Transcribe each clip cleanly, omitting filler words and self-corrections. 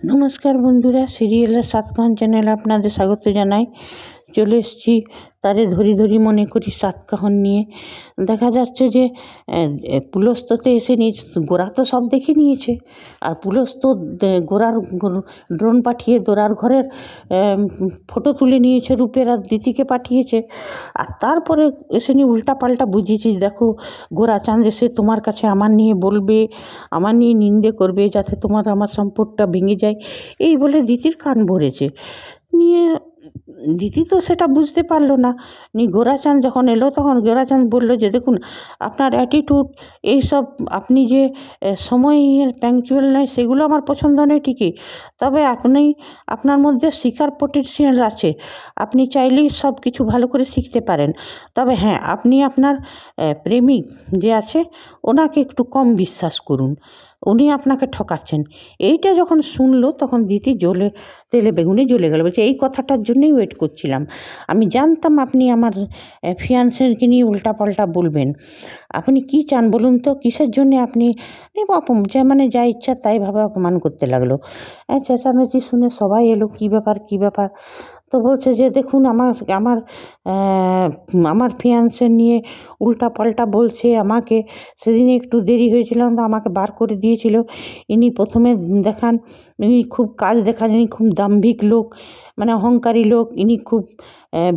নমস্কার বন্ধুরা, সিরিয়ালের সাতকাহন চ্যানেলে আপনাদের স্বাগত জানাই। চলে এসেছি তারে ধরি ধরি মনে করি সাতকাহন নিয়ে। দেখা যাচ্ছে যে পুলস্ততে এসে গোরা তো সব দেখে নিয়েছে, আর পুলস্ত গোরার ড্রোন পাঠিয়ে গোরার ঘরের ফটো তুলে নিয়েছে, রূপের আর দিতিকে পাঠিয়েছে। আর তারপরে এসে নিয়ে উল্টা পাল্টা বুঝিয়েছিস, দেখো গোরা চাঁদ এসে তোমার কাছে আমার নিয়ে বলবে, আমার নিয়ে নিন্দে করবে, যাতে তোমার আমার সম্পর্কটা ভেঙে যায়, এই বলে দিতির কান ভরেছে নিয়ে। দিদি তো সেটা বুঝতে পারলো না। গোরাচাঁদ যখন এলো তখন গোরাচাঁদ বললো যে দেখুন, আপনার অ্যাটিটিউড, এইসব আপনি যে সময়ের পাংচুয়াল নয়, সেগুলো আমার পছন্দ নয় ঠিকই, তবে আপনার মধ্যে শিখার পটেনশিয়াল আছে, আপনি চাইলেই সব কিছু ভালো করে শিখতে পারেন। তবে হ্যাঁ, আপনি আপনার প্রেমিক যে আছে ওনাকে একটু কম বিশ্বাস করুন, উনি আপনাকে ঠকাচ্ছেন। এইটা যখন শুনলো তখন দিদি তেলে বেগুনে জ্বলে গেল। বলছে এই কথাটার জন্যই ওয়েট করছিলাম, আমি জানতাম আপনি আমার ফিয়ান্সেরকে নিয়ে উল্টাপাল্টা বলবেন। আপনি কি চান বলুন তো, কিসের জন্য আপনি যা ইচ্ছা তাই ভাবে অপমান করতে লাগলো। চেঁচামেচি শুনে সবাই এলো, কী ব্যাপার। তো বলছে যে দেখুন, আমার আমার ফিয়ান্সে নিয়ে উল্টা পাল্টা বলছে আমাকে। সেদিনে একটু দেরি হয়েছিল, তো আমাকে বার করে দিয়েছিল। ইনি প্রথমে দেখান, ইনি খুব কাজ দেখান, ইনি খুব দাম্ভিক লোক, মানে অহংকারী লোক, ইনি খুব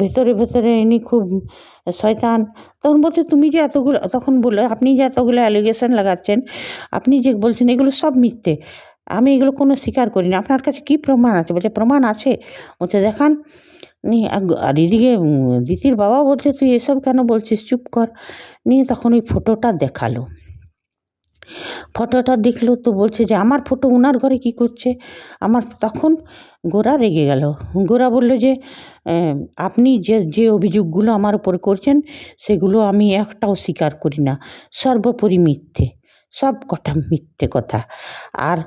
ভেতরে ইনি খুব শয়তান। তখন বলছে তুমি যে এতগুলো, তখন বললো আপনি যে এতগুলো অ্যালিগেশন লাগাচ্ছেন, আপনি যে বলছেন এগুলো সব মিথ্যে, আমি এগুলো কোনো স্বীকার করি না, আপনার কাছে কী প্রমাণ আছে? বলছে প্রমাণ আছে, বলছে দেখান। আর এদিকে দিতির বাবা বলছে তুই এসব কেন বলছিস, চুপ কর। নিয়ে তখন ওই ফটোটা দেখালো। ফটোটা দেখলো তো বলছে যে আমার ফটো ওনার ঘরে কি করছে তখন গোরা রেগে গেল। গোরা বলল যে আপনি যে অভিযোগগুলো আমার উপর করছেন সেগুলো আমি একটাও স্বীকার করি না, সর্বোপরি মিথ্যে, সব কটা মিথ্যে কথা। আর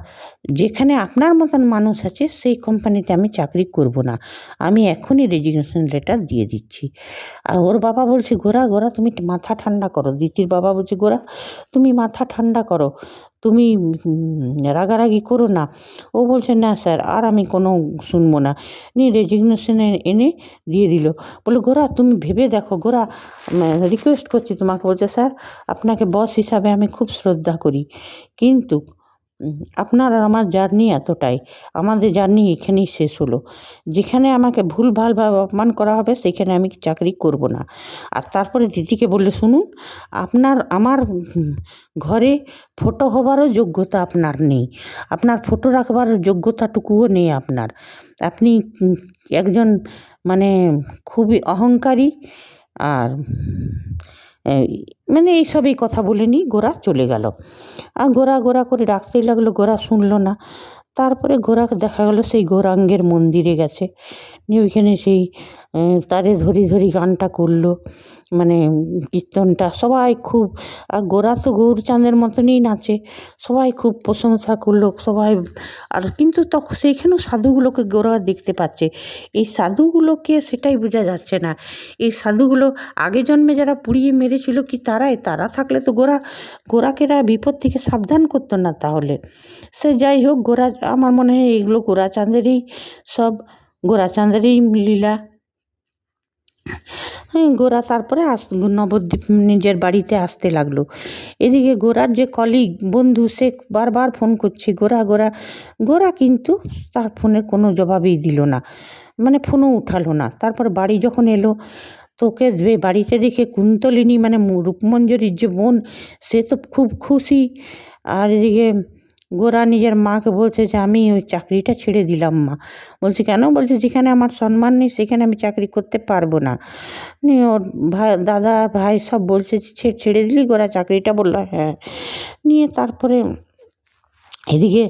যেখানে আপনার মতন মানুষ আছে সেই কোম্পানিতে আমি চাকরি করব না, আমি এখনই রেজিগনেশন লেটার দিয়ে দিচ্ছি। আর ওর বাবা বলছে গোরা তুমি মাথা ঠান্ডা করো। দিতির বাবা বলছে গোরা তুমি মাথা ঠান্ডা করো, তুমি রাগারাগি করো না। ও বলছে না স্যার, আর আমি কোনো শুনবো না। রেজিগনেশনে এনে দিয়ে দিল। বলে গোরা তুমি ভেবে দেখো, গোরা রিকোয়েস্ট করছি তোমাকে। বলছে স্যার, আপনাকে বস হিসাবে আমি খুব শ্রদ্ধা করি, কিন্তু আপনার আর আমার জার্নি এতটাই, আমাদের জার্নি এখানেই শেষ হলো। যেখানে আমাকে ভুলভালভাবে অপমান করা হবে সেখানে আমি চাকরি করব না। আর তারপরে দিদিকে বললে শুনুন, আমার ঘরে ফটো হবারও যোগ্যতা আপনার নেই, আপনার ফটো রাখবার যোগ্যতাটুকুও নেই আপনার। আপনি একজন মানে খুবই অহংকারী। আর এইসবই কথা বলে নিয়ে গোরা চলে গেল। আর গোরা করে ডাকতেই লাগলো, গোরা শুনলো না। তারপরে গোরাকে দেখা গেল সেই গৌরাঙ্গের মন্দিরে গেছে, নিয়ে ওইখানে সেই তারে ধরি গানটা করলো, কীর্তনটা সবাই খুব। আর গোরা তো গৌরচাঁদের মতনই নাচে, সবাই খুব প্রশংসা করলো সবাই। আর কিন্তু তখন সেইখানেও সাধুগুলোকে গোরা দেখতে পাচ্ছে, এই সাধুগুলোকে সেটাই বোঝা যাচ্ছে না। এই সাধুগুলো আগে জন্মে যারা পুড়িয়ে মেরেছিল কি তারা থাকলে তো গোরাকে বিপদ থেকে সাবধান করতো না তাহলে। সে যাই হোক, আমার মনে হয় এইগুলো গোরাচাঁদেরই লীলা। গোরা তারপরে নবদ্বীপ নিজের বাড়িতে আসতে লাগলো। এদিকে গোরার যে কলিগ বন্ধু, সে বারবার ফোন করছে গোরা কিন্তু তার ফোনের কোনো জবাবই দিল না, ফোনও উঠালো না। তারপর বাড়ি যখন এলো, তোকে বাড়িতে দেখে কুন্তলিনী রূপমঞ্জরির যে বোন, সে তো খুব খুশি। আর এদিকে গোরা নিজের মাকে বলছে যে আমি ওই চাকরিটা ছেড়ে দিলাম মা। বলছে কেন? বলছে যেখানে আমার সম্মান নেই সেখানে আমি চাকরি করতে পারবো না। ওর দাদা ভাই সব বলছে ছেড়ে দিলি গোরা চাকরিটা? বললো হ্যাঁ। নিয়ে তারপরে এদিকে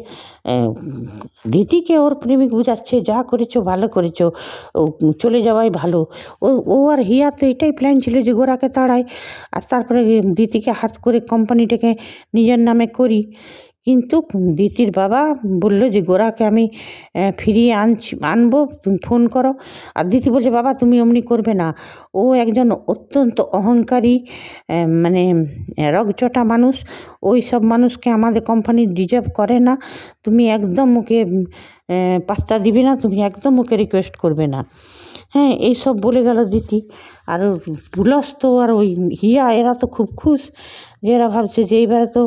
দিদিকে ওর প্রেমিক বুঝাচ্ছে, যা করেছো ভালো করেছো, চলে যাওয়াই ভালো। ও আর হিয়া তো এটাই প্ল্যান ছিল যে গোরাকে তাড়ায়, আর তারপরে দিদিকে হাত করে কোম্পানিটাকে নিজের নামে করি। কিন্তু দিতির বাবা বলল যে গোরাকে আমি ফিরিয়ে আনবো, তুমি ফোন করো। আর দিতি বলছে বাবা তুমি অমনি করবে না, ও একজন অত্যন্ত অহংকারী মানে রগচটা মানুষ, ওই সব মানুষকে আমাদের কোম্পানি ডিজার্ভ করে না, তুমি একদম ওকে পাত্তা দিবে না, তুমি একদম ওকে রিকোয়েস্ট করবে না। হ্যাঁ, এইসব বলে গেল দিতি। আর পুলস্ত আর ওই হিয়া এরা তো খুব খুশ, যে এরা ভাবছে যে এইবারে তো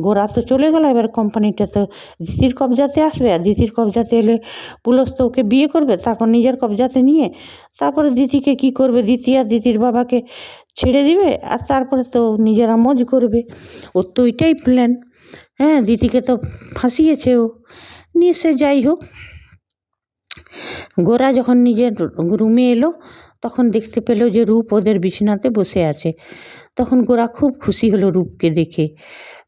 গোরা তো চলে গেল, এবার কোম্পানিটা তো দিতির কবজাতে আসবে, আর দিতির কবজাতে এলে পুলস্ত ওকে বিয়ে করবে, তারপর নিজের কবজাতে নিয়ে তারপরে দিতিকে কি করবে, দিতি আর দিতির বাবাকে ছেড়ে দিবে, আর তারপরে তো নিজেরা মজ করবে। ওর তো ওইটাই প্ল্যান। হ্যাঁ, দিতিকে তো ফাঁসিয়েছে ও নিয়ে, সে যাই হোক। গোরা যখন নিজের রুমে এলো তখন দেখতে পেল যে রূপ ওদের বিছানাতে বসে আছে। তখন গোরা খুব খুশি হলো রূপকে দেখে,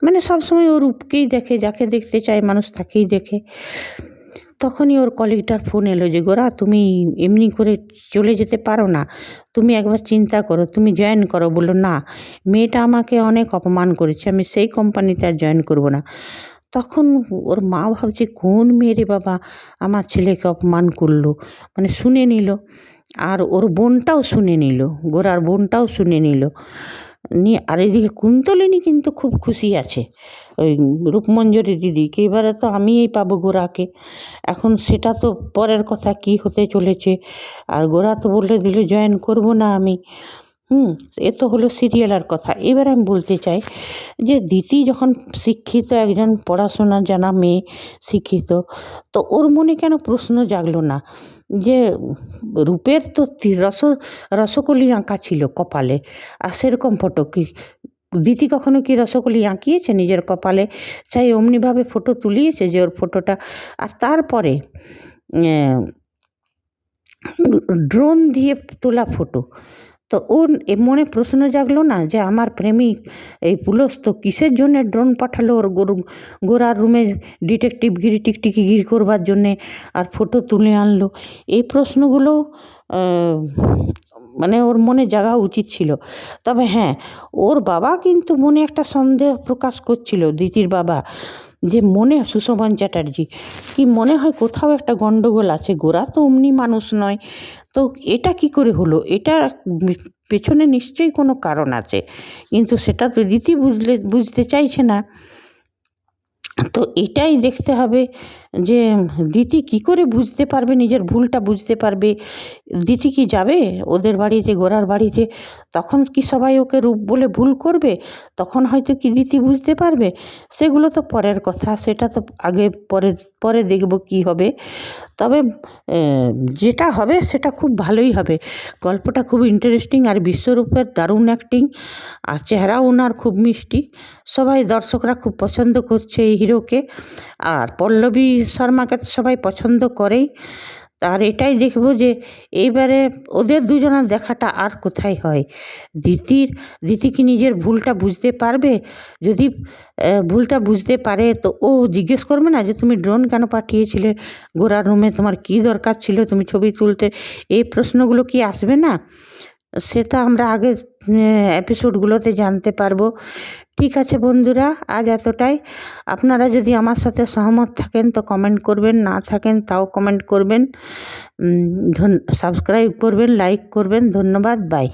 মানে সবসময় ও রূপকেই দেখে, যাকে দেখতে চায় মানুষ তাকেই দেখে। তখনই ওর কলিগটার ফোন এলো যে গোরা তুমি এমনি করে চলে যেতে পারো না, তুমি একবার চিন্তা করো, তুমি জয়েন করো। বললো না, মেয়েটা আমাকে অনেক অপমান করেছে, আমি সেই কোম্পানিতে আর জয়েন করবো না। তখন ওর মা ভাবছে কোন মেয়ে রে বাবা আমার ছেলেকে অপমান করলো, মানে শুনে নিল। আর ওর বোনটাও শুনে নিল, গোরার বোনটাও শুনে নিল নিয়ে। আর এদিকে কুন্তলিনী কিন্তু খুব খুশি আছে ওই রূপমঞ্জরি দিদিকে, এবারে তো আমিই পাবো গোরাকে। এখন সেটা তো পরের কথা, কি হতে চলেছে। আর গোরা তো বলে দিল জয়েন করব না আমি। এ তো হলো সিরিয়ালের কথা। এবার আমি বলতে চাই যে দিতি যখন শিক্ষিত, একজন পড়াশোনা জানা মেয়ে, শিক্ষিত, তো ওর মনে কেন প্রশ্ন জাগলো না যে রূপের তো রসকলি আঁকা ছিল কপালে, আর সেরকম ফটো কি দিতি কখনো কি রসকলি আঁকিয়েছে নিজের কপালে? চাই অমনিভাবে ফটো তুলিয়েছে যে ওর ফটোটা। আর তারপরে ড্রোন দিয়ে তোলা ফটো, তো ওর মনে প্রশ্ন জাগলো না যে আমার প্রেমিক এই পুলস্ত কিসের জন্য ড্রোন পাঠালো ওর গোরার রুমে ডিটেকটিভগিরি টিকটিকিগিরি করবার জন্যে, আর ফটো তুলে আনলো? এই প্রশ্নগুলো মানে ওর মনে জাগা উচিত ছিল। তবে হ্যাঁ, ওর বাবা কিন্তু মনে একটা সন্দেহ প্রকাশ করছিল, দিতির বাবা, যে মনে সুশোভন চ্যাটার্জি কি মনে হয় কোথাও একটা গন্ডগোল আছে, গোরা তো অমনি মানুষ নয়, তো এটা কি করে হলো, এটা পেছনে নিশ্চয়ই কোনো কারণ আছে, কিন্তু সেটা তো দিতি বুঝতে চাইছে না। তো এটাই দেখতে হবে যে দিতি কি করে বুঝতে পারবে, নিজের ভুলটা বুঝতে পারবে। দিতি কি যাবে ওদের বাড়িতে, গোরার বাড়িতে? তখন কি সবাই ওকে রূপ বলে ভুল করবে? তখন হয়তো কি দিতি বুঝতে পারবে? সেগুলো তো পরের কথা, সেটা তো আগে পরে দেখব কি হবে। তবে যেটা হবে সেটা খুব ভালোই হবে। গল্পটা খুব ইন্টারেস্টিং, আর বিশ্বরূপের দারুণ অ্যাক্টিং, আর চেহারাও ওনার খুব মিষ্টি। সবাই দর্শকরা খুব পছন্দ করছে এই হিরোকে, আর পল্লবী শর্মাকে তো সবাই পছন্দ করেই। আর এটাই দেখব যে এইবারে ওদের দুজনের দেখাটা আর কোথায় হয়। দিতি কি নিজের ভুলটা বুঝতে পারবে? যদি ভুলটা বুঝতে পারে তো ও জিজ্ঞেস করবে না যে তুমি ড্রোন কেন পাঠিয়েছিলে গোরার রুমে, তোমার কি দরকার ছিল তুমি ছবি তুলতে? এই প্রশ্নগুলো কি আসবে না? সেটা আমরা আগের এপিসোডগুলোতে জানতে পারবো। ঠিক আছে বন্ধুরা, আজ এতটাই। আপনারা যদি আমার সাথে সহমত থাকেন তো কমেন্ট করবেন, না থাকেন তাও কমেন্ট করবেন, সাবস্ক্রাইব করবেন, লাইক করবেন। ধন্যবাদ, বাই।